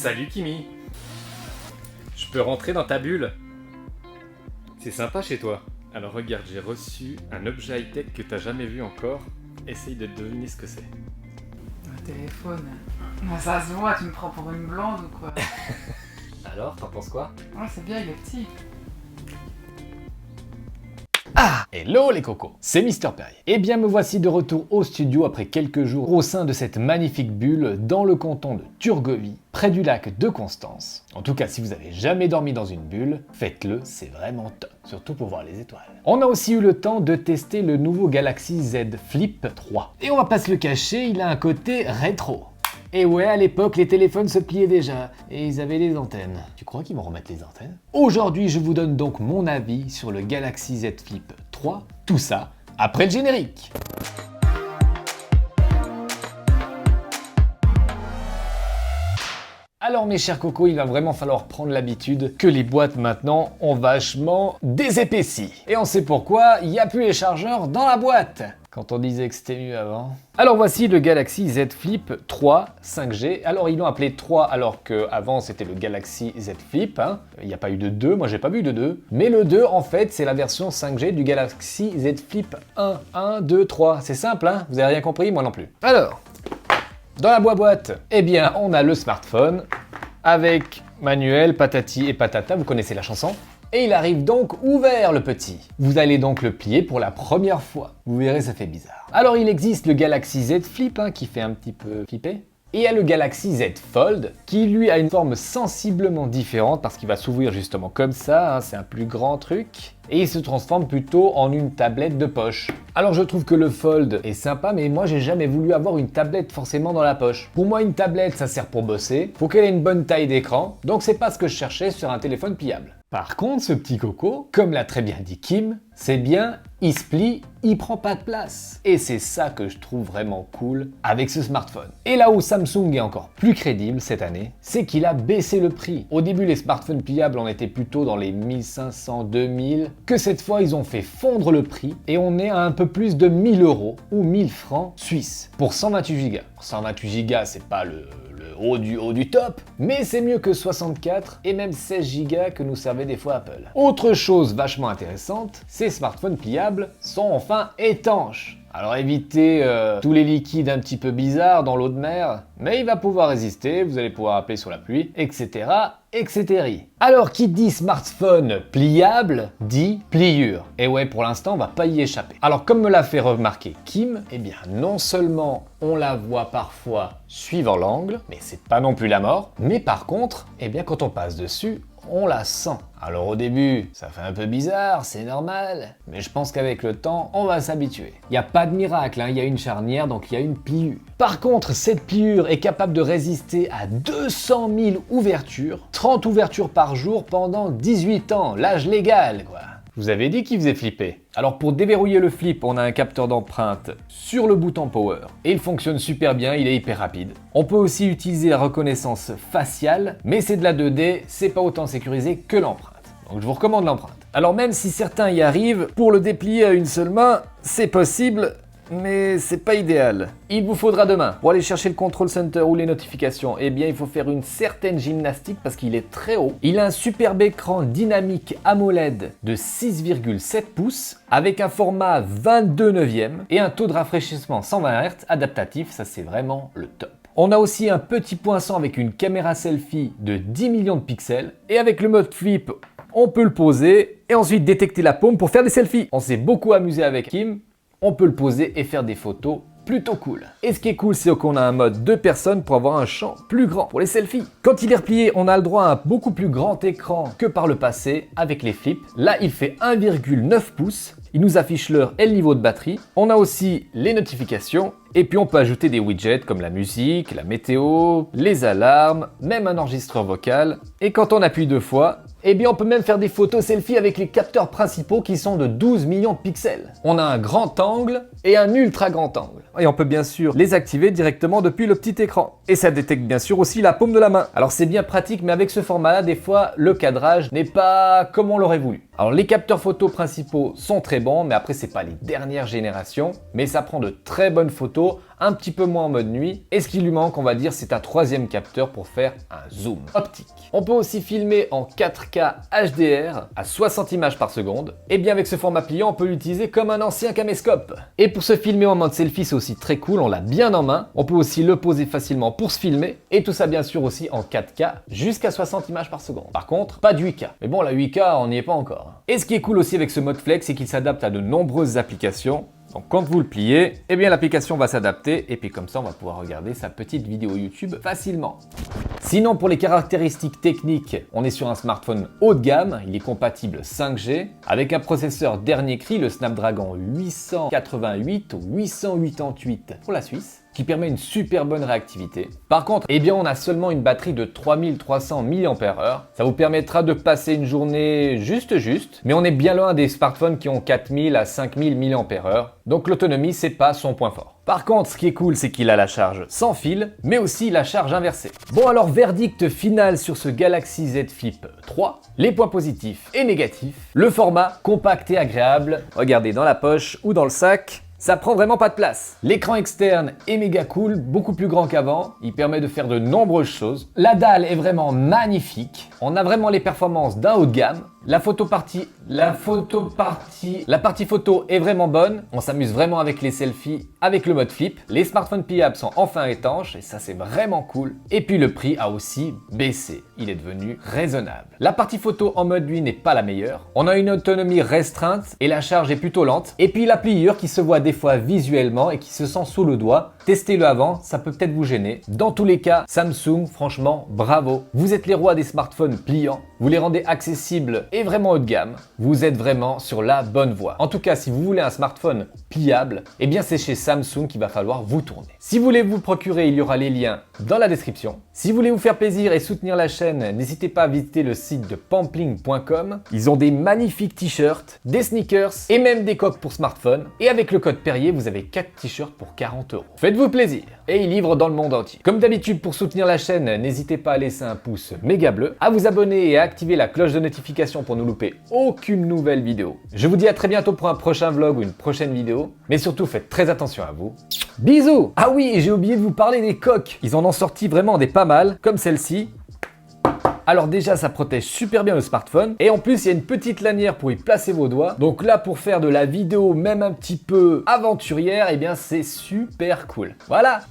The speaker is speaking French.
Salut Kimi. Je peux rentrer dans ta bulle? C'est sympa chez toi. Alors regarde, j'ai reçu un objet high-tech que t'as jamais vu encore. Essaye de deviner ce que c'est. Un téléphone. Non, ça se voit, tu me prends pour une blonde ou quoi? Alors, t'en penses quoi? Ouais, c'est bien, il est petit. Ah, hello les cocos, c'est Mister Perrier. Eh bien me voici de retour au studio après quelques jours au sein de cette magnifique bulle dans le canton de Turgovie, près du lac de Constance. En tout cas, si vous avez jamais dormi dans une bulle, faites-le, c'est vraiment top, surtout pour voir les étoiles. On a aussi eu le temps de tester le nouveau Galaxy Z Flip 3. Et on va pas se le cacher, il a un côté rétro. Et ouais, à l'époque, les téléphones se pliaient déjà, et ils avaient des antennes. Tu crois qu'ils vont remettre les antennes? Aujourd'hui, je vous donne donc mon avis sur le Galaxy Z Flip 3, tout ça après le générique. Alors mes chers cocos, il va vraiment falloir prendre l'habitude que les boîtes maintenant ont vachement désépaissi. Et on sait pourquoi, il n'y a plus les chargeurs dans la boîte. Quand on disait que c'était mieux avant. Alors voici le Galaxy Z Flip 3 5G. Alors ils l'ont appelé 3 alors qu'avant c'était le Galaxy Z Flip. Il n'y a pas eu de 2, moi j'ai pas vu de 2. Mais le 2 en fait c'est la version 5G du Galaxy Z Flip 1. 1, 2, 3. C'est simple, hein? Vous avez rien compris? Moi non plus. Alors, dans la boîte, eh bien on a le smartphone avec manuel, patati et patata, vous connaissez la chanson. Et il arrive donc ouvert le petit. Vous allez donc le plier pour la première fois. Vous verrez, ça fait bizarre. Alors il existe le Galaxy Z Flip qui fait un petit peu flipper. Et il y a le Galaxy Z Fold qui lui a une forme sensiblement différente parce qu'il va s'ouvrir justement comme ça, c'est un plus grand truc. Et il se transforme plutôt en une tablette de poche. Alors je trouve que le Fold est sympa, mais moi j'ai jamais voulu avoir une tablette forcément dans la poche. Pour moi une tablette ça sert pour bosser, faut qu'elle ait une bonne taille d'écran, donc c'est pas ce que je cherchais sur un téléphone pliable. Par contre ce petit coco, comme l'a très bien dit Kim, c'est bien, il se plie, il prend pas de place. Et c'est ça que je trouve vraiment cool avec ce smartphone. Et là où Samsung est encore plus crédible cette année, c'est qu'il a baissé le prix. Au début les smartphones pliables on était plutôt dans les 1500, 2000, que cette fois ils ont fait fondre le prix et on est à un peu plus de 1000 € ou 1000 francs suisses pour 128 Go. 128 Go c'est pas le haut du top, mais c'est mieux que 64 et même 16 Go que nous servait des fois Apple. Autre chose vachement intéressante, ces smartphones pliables sont enfin étanches. Alors évitez tous les liquides un petit peu bizarres dans l'eau de mer, mais il va pouvoir résister, vous allez pouvoir appeler sur la pluie, etc. etc. Alors qui dit smartphone pliable, dit pliure. Et ouais, pour l'instant, on va pas y échapper. Alors comme me l'a fait remarquer Kim, eh bien non seulement on la voit parfois suivant l'angle, mais c'est pas non plus la mort, mais par contre, eh bien quand on passe dessus, on la sent. Alors au début, ça fait un peu bizarre, c'est normal, mais je pense qu'avec le temps, on va s'habituer. Il n'y a pas de miracle, il y a une charnière, donc il y a une pliure. Par contre, cette pliure est capable de résister à 200 000 ouvertures, 30 ouvertures par jour pendant 18 ans, l'âge légal quoi. Je vous avais dit qu'il faisait flipper. Alors pour déverrouiller le flip, on a un capteur d'empreinte sur le bouton power. Et il fonctionne super bien, il est hyper rapide. On peut aussi utiliser la reconnaissance faciale, mais c'est de la 2D, c'est pas autant sécurisé que l'empreinte. Donc je vous recommande l'empreinte. Alors même si certains y arrivent, pour le déplier à une seule main, c'est possible, mais c'est pas idéal. Il vous faudra deux mains. Pour aller chercher le control center ou les notifications, eh bien il faut faire une certaine gymnastique parce qu'il est très haut. Il a un superbe écran dynamique AMOLED de 6,7 pouces avec un format 22/9 et un taux de rafraîchissement 120 Hz adaptatif, ça c'est vraiment le top. On a aussi un petit poinçon avec une caméra selfie de 10 millions de pixels et avec le mode flip, on peut le poser et ensuite détecter la paume pour faire des selfies. On s'est beaucoup amusé avec Kim. On peut le poser et faire des photos plutôt cool. Et ce qui est cool, c'est qu'on a un mode 2 personnes pour avoir un champ plus grand pour les selfies. Quand il est replié, on a le droit à un beaucoup plus grand écran que par le passé avec les flips. Là, il fait 1,9 pouces. Il nous affiche l'heure et le niveau de batterie. On a aussi les notifications. Et puis on peut ajouter des widgets comme la musique, la météo, les alarmes, même un enregistreur vocal. Et quand on appuie 2 fois, eh bien on peut même faire des photos selfie avec les capteurs principaux qui sont de 12 millions de pixels. On a un grand angle et un ultra grand angle. Et on peut bien sûr les activer directement depuis le petit écran. Et ça détecte bien sûr aussi la paume de la main. Alors c'est bien pratique, mais avec ce format-là, des fois, le cadrage n'est pas comme on l'aurait voulu. Alors les capteurs photos principaux sont très bons, mais après c'est pas les dernières générations, mais ça prend de très bonnes photos un petit peu moins en mode nuit. Et ce qui lui manque, on va dire, c'est un troisième capteur pour faire un zoom optique. On peut aussi filmer en 4K HDR à 60 images par seconde. Et bien avec ce format pliant, on peut l'utiliser comme un ancien caméscope. Et pour se filmer en mode selfie, c'est aussi très cool, on l'a bien en main. On peut aussi le poser facilement pour se filmer. Et tout ça bien sûr aussi en 4K jusqu'à 60 images par seconde. Par contre, pas du 8K. Mais bon, la 8K, on n'y est pas encore. Et ce qui est cool aussi avec ce mode flex, c'est qu'il s'adapte à de nombreuses applications. Donc quand vous le pliez, eh bien l'application va s'adapter et puis comme ça on va pouvoir regarder sa petite vidéo YouTube facilement. Sinon pour les caractéristiques techniques, on est sur un smartphone haut de gamme, il est compatible 5G avec un processeur dernier cri, le Snapdragon 888 ou 888 pour la Suisse, qui permet une super bonne réactivité. Par contre, eh bien on a seulement une batterie de 3300 mAh. Ça vous permettra de passer une journée juste, mais on est bien loin des smartphones qui ont 4000 à 5000 mAh. Donc l'autonomie, c'est pas son point fort. Par contre, ce qui est cool, c'est qu'il a la charge sans fil, mais aussi la charge inversée. Bon alors, verdict final sur ce Galaxy Z Flip 3. Les points positifs et négatifs. Le format compact et agréable. Regardez, dans la poche ou dans le sac, ça prend vraiment pas de place. L'écran externe est méga cool, beaucoup plus grand qu'avant. Il permet de faire de nombreuses choses. La dalle est vraiment magnifique. On a vraiment les performances d'un haut de gamme. La partie photo est vraiment bonne. On s'amuse vraiment avec les selfies, avec le mode flip. Les smartphones pliables sont enfin étanches et ça c'est vraiment cool. Et puis le prix a aussi baissé. Il est devenu raisonnable. La partie photo en mode nuit n'est pas la meilleure. On a une autonomie restreinte et la charge est plutôt lente. Et puis la pliure qui se voit des fois visuellement et qui se sent sous le doigt. Testez-le avant, ça peut peut-être vous gêner. Dans tous les cas, Samsung, franchement, bravo. Vous êtes les rois des smartphones pliants. Vous les rendez accessibles et vraiment haut de gamme. Vous êtes vraiment sur la bonne voie. En tout cas, si vous voulez un smartphone pliable, eh bien c'est chez Samsung qu'il va falloir vous tourner. Si vous voulez vous le procurer, il y aura les liens dans la description. Si vous voulez vous faire plaisir et soutenir la chaîne, n'hésitez pas à visiter le site de pampling.com. Ils ont des magnifiques t-shirts, des sneakers et même des coques pour smartphone. Et avec le code Perrier, vous avez 4 t-shirts pour 40 €. Faites-vous plaisir. Et ils livrent dans le monde entier. Comme d'habitude, pour soutenir la chaîne, n'hésitez pas à laisser un pouce méga bleu, à vous abonner et à activer la cloche de notification pour ne louper aucune nouvelle vidéo. Je vous dis à très bientôt pour un prochain vlog ou une prochaine vidéo. Mais surtout, faites très attention à vous. Bisous! Ah oui, et j'ai oublié de vous parler des coques. Ils en ont sorti vraiment des pas mal, comme celle-ci. Alors déjà, ça protège super bien le smartphone. Et en plus, il y a une petite lanière pour y placer vos doigts. Donc là, pour faire de la vidéo même un petit peu aventurière, eh bien c'est super cool. Voilà!